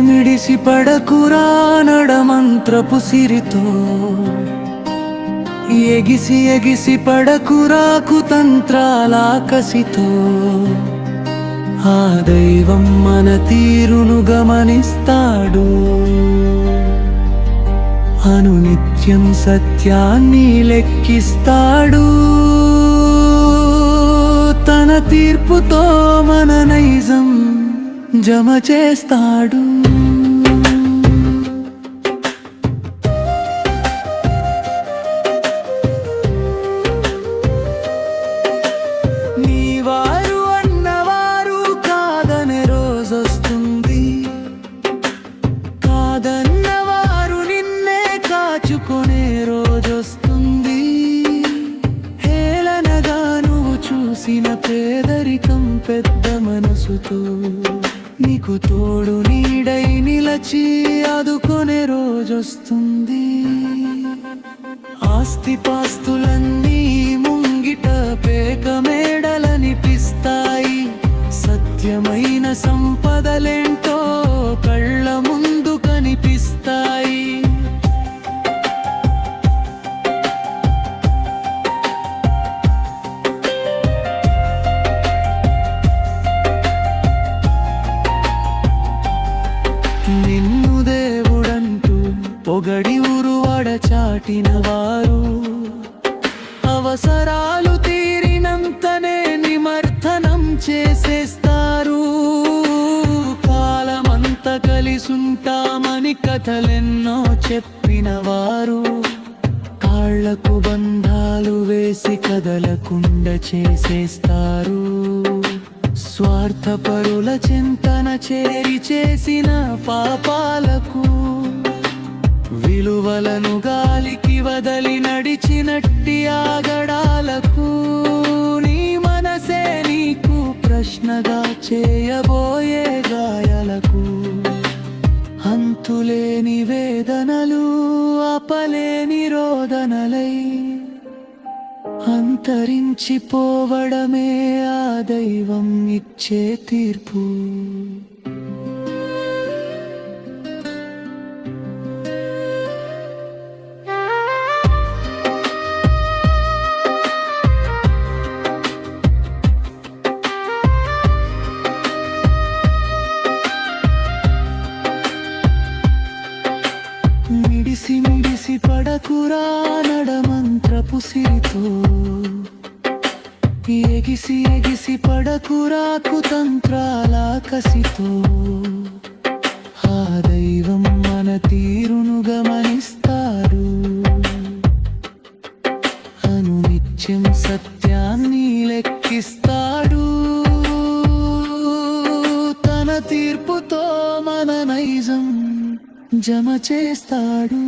మిడిసి పడకురా నడమంత్రపు సిరితో, ఎగిసి పడకురా కుతంత్రాల కసితో. ఆ దైవం మన తీరును గమనిస్తాడు, అనునిత్యం సత్యాన్ని లెక్కిస్తాడు. తన తీర్పుతో మన నైజం జమ చేస్తాడు. నీవారు అన్నవారు కాదనే రోజొస్తుంది, కాదన్నవారు నిన్నే కాచుకునే రోజొస్తుంది. హేళనగా నువ్వు చూసిన పేదరికం పెద్ద మనసుతో నీకు తోడు నీడై నిలచి ఆదుకునే రోజొస్తుంది. ఆస్తిపాస్తులన్నీ ముంగిట పేక మేడలనిపిస్తాయి, సత్యమైన సంపదలేంటో కళ్ళ ముందు కనిపిస్తాయి. నిన్ను దేవుడంటూ పొగడి ఉరువాడ చాటిన వారు, అవసరాలు తీరినంతనే నిమర్ధనం చేసేస్తారు. కాలమంతా కలిసుంటామని కథలెన్నో చెప్పిన వారు, కాళ్లకు బంధాలు వేసి కదలకుండా చేసేస్తారు. స్వార్థపరుల చింతన చేరి చేసిన పాపాలకు, విలువలను గాలికి వదలి నడిచినట్టి ఆగడాలకు, నీ మనసే నీకు ప్రశ్నగా చేయబోయే గాయాలకు, అంతులేని వేదనలు ఆపలేని రోదనలై అంతరించిపోవడమే ఆ దైవం ఇచ్చే తీర్పు. మిడిసి పడకురా నడమంత్రపు సిరితో, ఎగిసి పడకురా కుతంత్రాల కసితో. ఆ దైవం మన తీరును గమనిస్తాడు, అనునిత్యం సత్యాన్ని లెక్కిస్తాడు. తన తీర్పుతో మన నైజం జమ చేస్తాడు.